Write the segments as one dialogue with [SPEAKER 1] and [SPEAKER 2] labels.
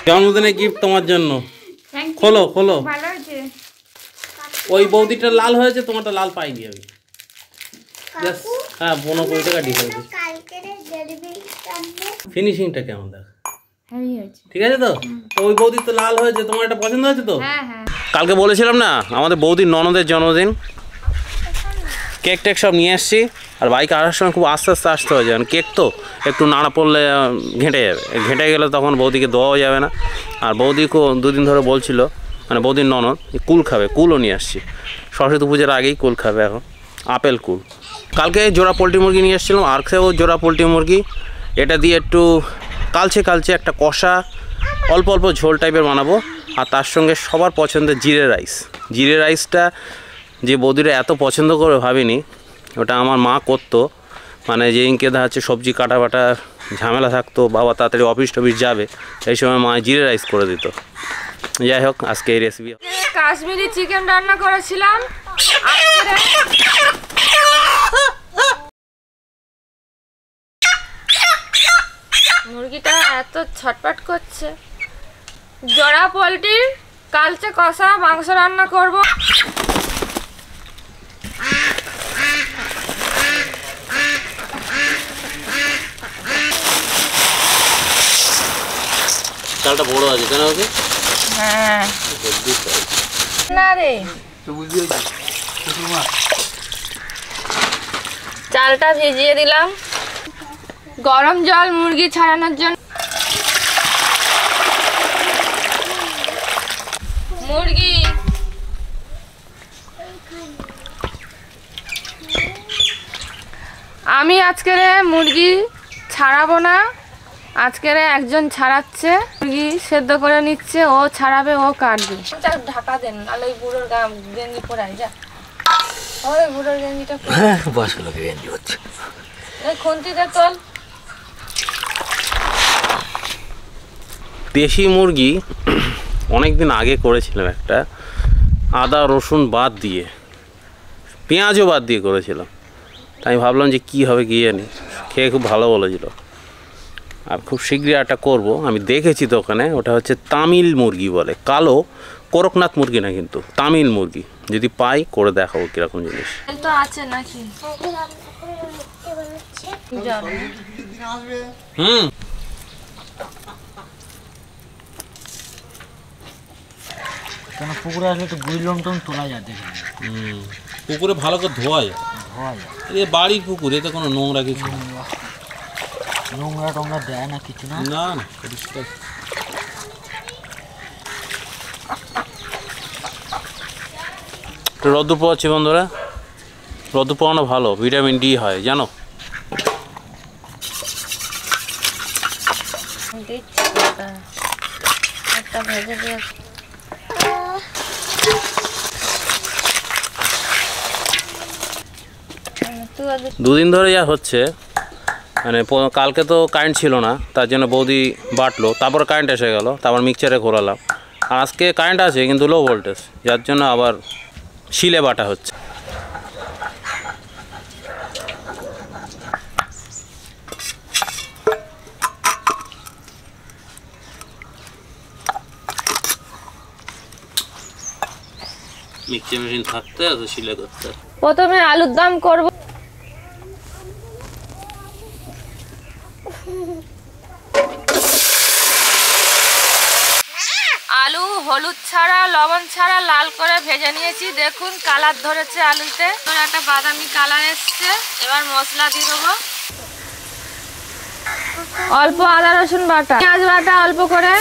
[SPEAKER 1] জন্মদিনে গিফট তোমার জন্য। খোলো খোলো। ভালো হয়েছে। ওই বৌদিটা লাল হয়েছে, তোমারটা লাল পাইনি আমি। হ্যাঁ 15 টাকা ডিফারেন্স। ফিনিশিংটা কেমন দেখ? ঠিক আছে তো? ওই বৌদির তো লাল হয়েছে, তোমার এটা পছন্দ হয়েছে তো? কালকে বলেছিলাম না আমাদের বৌদির ননদের জন্মদিন, কেক টেক সব নিয়ে এসছি। আর বাইকে আসার সময় খুব আস্তে আস্তে আসতে হয়ে যাবে, কেক তো একটু নাড়া পড়লে ঘেঁটে যাবে, ঘেঁটে গেলে তখন বৌদিকে দেওয়াও যাবে না। আর বৌদিকেও দুদিন ধরে বলছিল, মানে বৌদির ননদ কুল খাবে, কুলও নিয়ে আসছি। সরস্বতী পুজোর আগেই কুল খাবে, এখন আপেল কুল। কালকে জোড়া পোলট্রি মুরগি নিয়ে এসেছিলাম, আজকেও জোড়া পোলট্রি মুরগি। এটা দিয়ে একটু কালচে কালচে একটা কষা অল্প অল্প ঝোল টাইপের বানাবো। আর তার সঙ্গে সবার পছন্দের জিরে রাইস। জিরে রাইসটা যে বৌদিরা এত পছন্দ করে ভাবিনি। ওটা আমার মা করতো, মানে যেদিনকে দেখা যাচ্ছে সবজি কাটা বাটা ঝামেলা থাকতো, বাবা তাড়াতাড়ি অফিস টফিস যাবে, এই সময় মা জিরে রাইস করে দিত। যাই হোক, আজকে এই রেসিপি
[SPEAKER 2] কাশ্মীরি চিকেন রান্না করেছিলাম। মুরগিটা এত ছটপট করছে। জোড়া পোলট্রির কালচে কষা মাংস রান্না করব।
[SPEAKER 1] চালটা বড় আছে কেন?
[SPEAKER 2] হ্যাঁ না রে, চালটা ভিজিয়ে দিলাম গরম জল মুরগি ছাড়ানোর জন্য। মুরগি আমি আজকের মুরগি ছাড়াবো না, আজকের একজন ছাড়াচ্ছে। মুরগি সেদ্ধ করে নিচ্ছে, ও ছাড়াবে, ও কাটবে। ঢাকা দেন, নাহলে ওই বুড়োর গেঞ্জি পরাই যা। ওই বুড়োর গেঞ্জিটা গেঞ্জি হচ্ছে, খুন্তিতে তোল।
[SPEAKER 1] দেশি মুরগি অনেকদিন আগে করেছিলাম একটা, আদা রসুন বাদ দিয়ে, পেঁয়াজও বাদ দিয়ে করেছিলাম। তাই আমি ভাবলাম যে কী হবে কি জানি, খেয়ে খুব ভালো বলেছিল। আর খুব শীঘ্রই একটা করবো, আমি দেখেছি দোকানে। ওটা হচ্ছে তামিল মুরগি বলে, কালো করকনাথ মুরগি না কিন্তু, তামিল মুরগি। যদি পাই করে দেখাবো কীরকম জিনিস।
[SPEAKER 2] তো আছে নাকি?
[SPEAKER 3] পুকুরে আসলে তো গুড়ি লোম টোম তোলা যায়, দেখে।
[SPEAKER 1] পুকুরে ভালো করে ধোয়া যায়, এ বাড়ির পুকুর, এতে কোনো নোংরা কিছু
[SPEAKER 3] নোংরা টোংরা দেয় না কিছু, না
[SPEAKER 1] না না পরিষ্কার। রোদ্দুর পোয়াচ্ছি বন্ধুরা, রোদ্দুর পোয়ানো ভালো, ভিটামিন ডি হয় জানো। দুদিন ধরে যা হচ্ছে, মানে কালকে তো কারেন্ট ছিল না, তার জন্য বৌদি বাটলো, তারপর কারেন্ট এসে গেল, তারপর মিক্সচারে ঘোরালাম। আর আজকে কারেন্ট আছে কিন্তু লো ভোল্টেজ, যার জন্য আবার শিলে বাটা হচ্ছে। মিক্সচার মেশিন থাকতে আর শিলে করতে।
[SPEAKER 2] প্রথমে আলুর দম করব। আলু হলুদ ছাড়া লবণ ছাড়া লাল করে ভেজে নিয়েছি, দেখুন কালার ধরেছে আলুতে, একটা বাদামি কালার এসছে। এবার মশলা দিয়ে দেবো, অল্প আদা রসুন বাটা, পেঁয়াজ বাটা অল্প করে,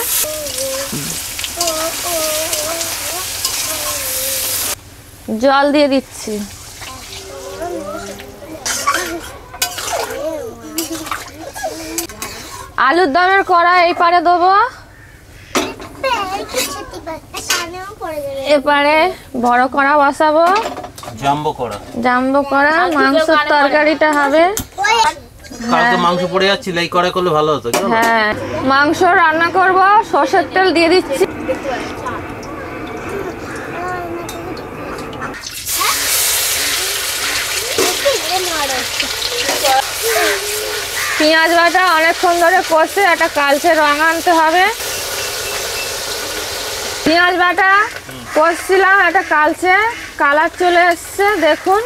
[SPEAKER 2] জল দিয়ে দিচ্ছি। আলুর দমের কড়া এই পারে দেবো, এপারে বড় কড়া বসাবো, জাম্বো কড়া মাংসের তরকারিটা হবে।
[SPEAKER 1] কালকে মাংস পড়ে যাচ্ছিল, এই কড়াই করলে ভালো হতো।
[SPEAKER 2] হ্যাঁ, মাংস রান্না করব, সরষের তেল দিয়ে দিচ্ছি। পেঁয়াজ বাটা অনেকক্ষণ ধরে কষে একটা কালচে রং আনতে হবে। পেঁয়াজ বাটা কষছিলাম, একটা কালচে কালার চলে এসছে দেখুন।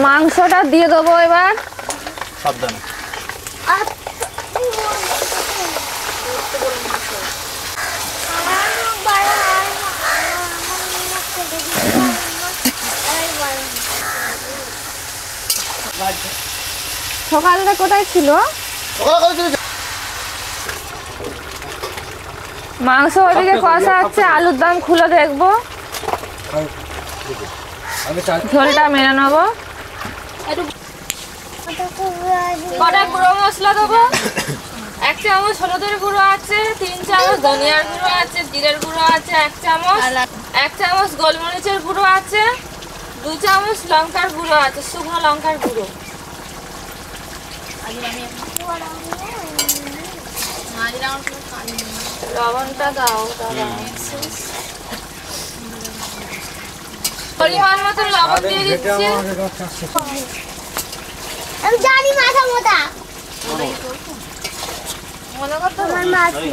[SPEAKER 2] মাংসটা দিয়ে দেবো এবার।
[SPEAKER 1] সাবধানে।
[SPEAKER 2] সকালটা কোথায় ছিল? মাংস ওদিকে কষা হচ্ছে, আলুর দম খুলে দেখবো, ঝোলটা মেরে নেবো। কটা গুঁড়ো মশলা দেবো, 1 চামচ হলুদের গুঁড়ো আছে, 3 চামচ ধনিয়ার গুঁড়ো আছে, জিরের গুঁড়ো আছে 1 চামচ, 1 চামচ গোলমরিচের গুঁড়ো আছে, 2 চামচ লঙ্কার গুঁড়ো আছে, শুকনো লঙ্কার গুঁড়ো। লবণটা দাও দাদা। পরিমাণ মতো লবণ দিয়ে দিচ্ছি।
[SPEAKER 4] আমি জানি মাথা মোটা
[SPEAKER 2] মনে করতে
[SPEAKER 4] আমার মা আছে।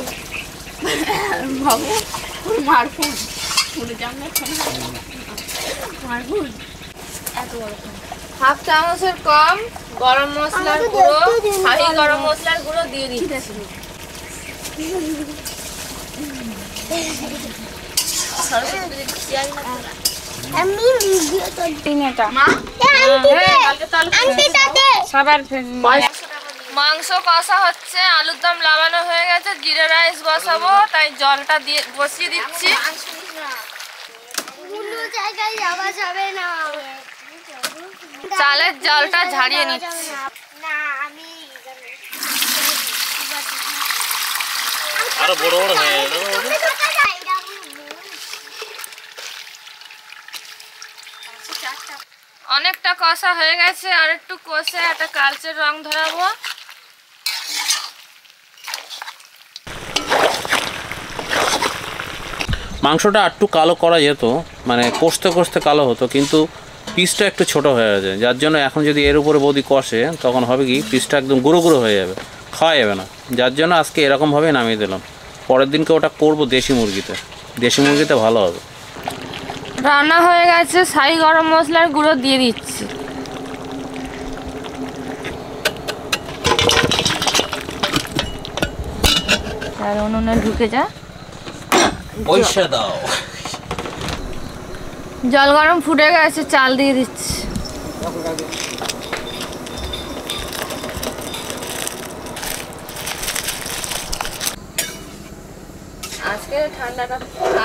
[SPEAKER 2] হাফ চামচের কম গরম মশলার গুঁড়ো, শাহি গরম মশলার গুঁড়ো দিয়ে দিচ্ছি।
[SPEAKER 4] আমি ভিডিও তো
[SPEAKER 2] তিনটা মাংস কষা হচ্ছে, আলুর দম লাগানো হয়ে গেছে, জিরা রাইস বসাবো, তাই জলটা দিয়ে বসিয়ে দিচ্ছি।
[SPEAKER 4] কোনো জায়গায় যাওয়া যাবে না,
[SPEAKER 2] চালের জলটা ঝাড়িয়ে নিচ্ছি।
[SPEAKER 4] না আমি
[SPEAKER 1] আরো বড় বড় হয়ে গেল।
[SPEAKER 2] অনেকটা কষা হয়ে গেছে, আর একটু কষে একটা কালচে রং ধরাবো।
[SPEAKER 1] মাংসটা একটু কালো করা যেত, মানে কষতে কষতে কালো হতো, কিন্তু পিসটা একটু ছোট হয়ে গেছে, যার জন্য এখন যদি এর উপরে বৌদি কষে তখন হবে কি পিসটা একদম গুঁড়ো গুঁড়ো হয়ে যাবে, খাওয়া যাবে না। যার জন্য আজকে এরকমভাবেই নামিয়ে দিলাম। পরের দিনকে ওটা করবো দেশি মুরগিতে ভালো হবে।
[SPEAKER 2] রান্না হয়ে গেছে, শাহি গরম মশলার গুঁড়ো দিয়ে দিচ্ছি। আর উনুনে ঢুকে যা,
[SPEAKER 1] পয়সা দাও।
[SPEAKER 2] জল গরম ফুটে গেছে, চাল দিয়ে দিচ্ছি। আজকে ঠান্ডাটা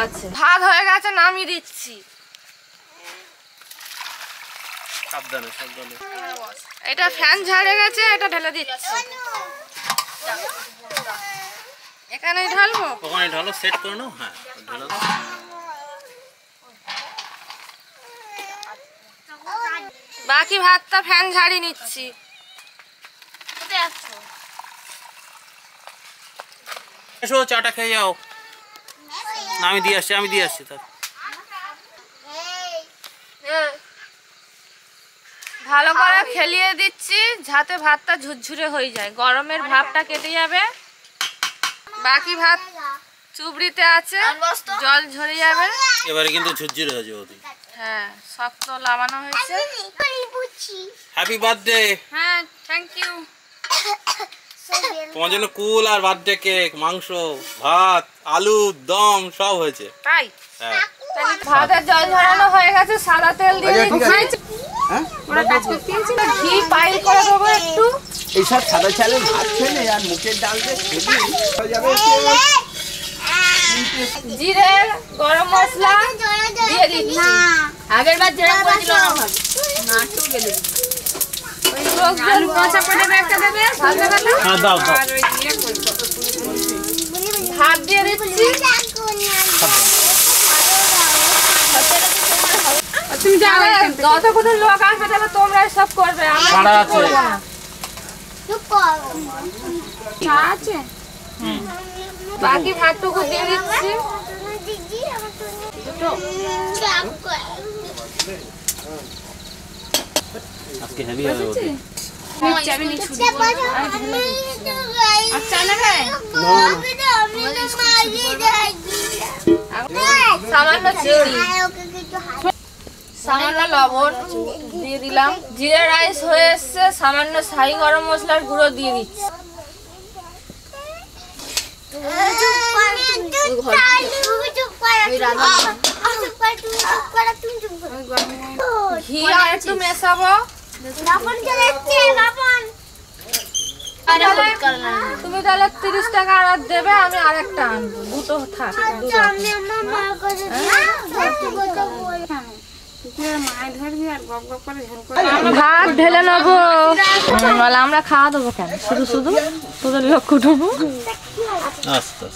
[SPEAKER 2] আছে। ভাত হয়ে গেছে, নামিয়ে দিচ্ছি।
[SPEAKER 1] সাবধানে সাবধানে।
[SPEAKER 2] এটা ফ্যান ঝাড়ে গেছে, এটা ঢেলে দিচ্ছি। এখানেই ঢালবো,
[SPEAKER 1] ওখানে ঢালো, সেট করে নাও। হ্যাঁ ঢালো।
[SPEAKER 2] বাকি ভাতটা ফ্যান ঝাড়িয়ে নিচ্ছি।
[SPEAKER 1] এসো চাটা খেয়ে যাও। না আমি দিয়ে আসছি তার।
[SPEAKER 2] ভালো করে খেলিয়ে দিচ্ছি যাতে ভাতটা ঝুরঝুরে হয়ে যায়, গরমের ভাবটা কেটে যাবে। বাকি ভাত চুবড়িতে আছে, জল ঝরে যাবে।
[SPEAKER 1] এবারে কিন্তু ঝুরঝুরে হয়ে যাবে।
[SPEAKER 2] হ্যাঁ, শক্ত লাগানো হয়েছে।
[SPEAKER 1] Happy birthday.
[SPEAKER 2] হ্যাঁ, থ্যাংক ইউ।
[SPEAKER 1] তোমার জন্য কুল আর বার্থডে কেক, মাংস, ভাত, আলু দম সব হয়েছে।
[SPEAKER 2] তাই?
[SPEAKER 1] হ্যাঁ।
[SPEAKER 2] ভাতের জল ঝরানো হয়ে গেছে, সাদা তেল দিয়ে দিচ্ছি। ঘি পাইল করে দেবো একটু।
[SPEAKER 5] এইসব সাদা চালের ভাত খেলে আর মুখের ডাল দিয়ে
[SPEAKER 2] জিরে গরম মশলা দিয়ে দিচ্ছি। আগের বার যেরকম করেছিল নাটু গেলে আলু কষা করে দেবে, একটা দেবে ভাজা ভাজা।
[SPEAKER 1] হ্যাঁ দাও দাও।
[SPEAKER 2] ভাত দিয়ে দিচ্ছি। তুমি যাবে, যতক্ষণ লোক আসবে তাহলে তোমরা সব করবে, আমরা কিছু করব না। চা আছে? বাকি ভাতটুকু দিয়ে দিচ্ছি।
[SPEAKER 1] আজকে হেভি হবে বৌদি।
[SPEAKER 2] সামান্য চিনি, সামান্য লবণ দিয়ে দিলাম। জিরা রাইস হয়ে এসছে, সামান্য শাহি গরম মশলার গুঁড়ো দিয়ে দিচ্ছি। ঘি আর একটু মেশাবো। তুমি তাহলে 30 টাকা আর দেবে, আমি আরেকটা আনবো, দুটো থাক। ভাত ঢেলে নেবো, আমরা খাওয়া দেবো কেন, শুধু শুধু তোদের লক্ষ্য ঢুকবো।
[SPEAKER 1] আস্তে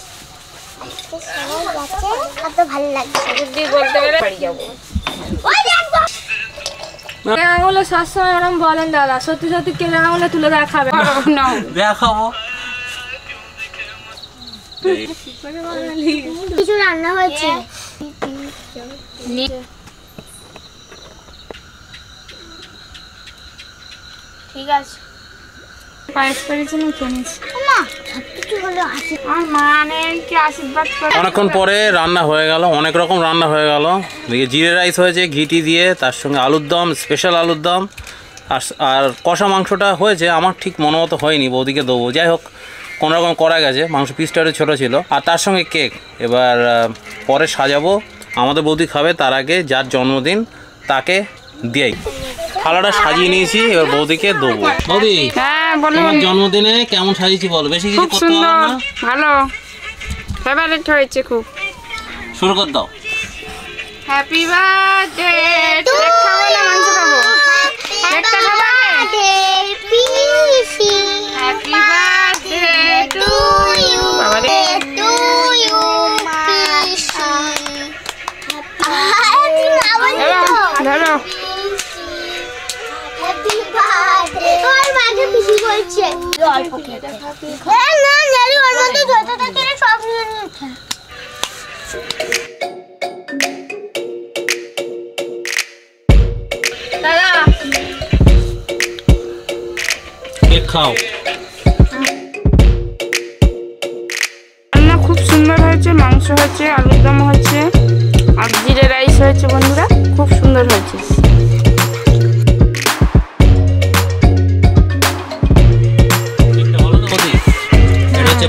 [SPEAKER 2] আঙুলে সবসময় ওরম বলেন দাদা, সত্যি সত্যি কেলে আঙুলে তুলে দেখাবে।
[SPEAKER 1] দেখাবো
[SPEAKER 4] কিছু রান্না হয়েছে। ঠিক আছে,
[SPEAKER 2] পায়েস করেছি না কিনেছি।
[SPEAKER 1] অনেকক্ষণ পরে রান্না হয়ে গেল, অনেক রকম রান্না হয়ে গেল। জিরে রাইস হয়েছে ঘিটি দিয়ে, তার সঙ্গে আলুর দম, স্পেশাল আলুর দম, আর কষা মাংসটা হয়েছে আমার ঠিক মনে মতো হয়নি, বৌদিকে দেবো। যাই হোক, কোনোরকম করা গেছে, মাংস পিসটা একটু ছোটো ছিল। আর তার সঙ্গে কেক এবার পরে সাজাবো, আমাদের বৌদি খাবে, তার আগে যার জন্মদিন তাকে দিয়েই থালাটা সাজিয়ে নিয়েছি, এবার বৌদিকে দেবো। বৌদি,
[SPEAKER 2] হ্যাঁ বলো।
[SPEAKER 1] তোমার জন্মদিনে কেমন সাজিয়েছি বলো, বেশি কিছু করতে হবে না?
[SPEAKER 2] ভালো, ফেভারিট হয়েছে খুব।
[SPEAKER 1] শুরু করে দাও।
[SPEAKER 2] Happy birthday to you. খাবো না, মাংস খাবো। কেকটা খাবা? Happy birthday to you. বাবা রে, ধরো।
[SPEAKER 4] অল্প খেতে ওর মধ্যে যত থাকে সব নিয়ে নিচ্ছে।
[SPEAKER 2] দাদা
[SPEAKER 1] কেক খাও।
[SPEAKER 2] রান্না খুব সুন্দর হয়েছে, মাংস হয়েছে, আলুর দম হয়েছে, আর জিরে রাইস হয়েছে। বন্ধুরা খুব সুন্দর হয়েছে।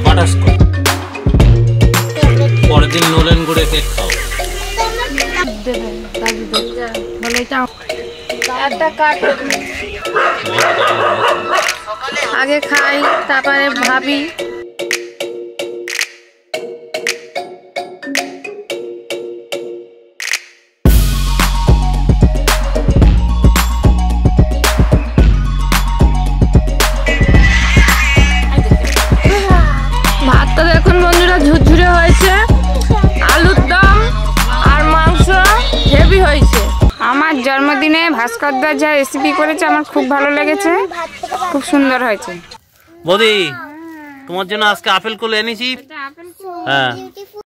[SPEAKER 1] বাটারস্কচ, পরের দিন নোলেন গুড়ে কেক খাও।
[SPEAKER 2] আগে খাই, তারপরে ভাবি। ভাতটা দেখুন বন্ধুরা ঝুরঝুরে হয়েছে, আলুর দম আর মাংস হেভি হয়েছে। আমার জন্মদিনে ভাস্করদা যা রেসিপি করেছে আমার খুব ভালো লেগেছে, খুব সুন্দর হয়েছে।
[SPEAKER 1] বৌদি, তোমার জন্য আজকে আপেল কুল এনেছি। হ্যাঁ,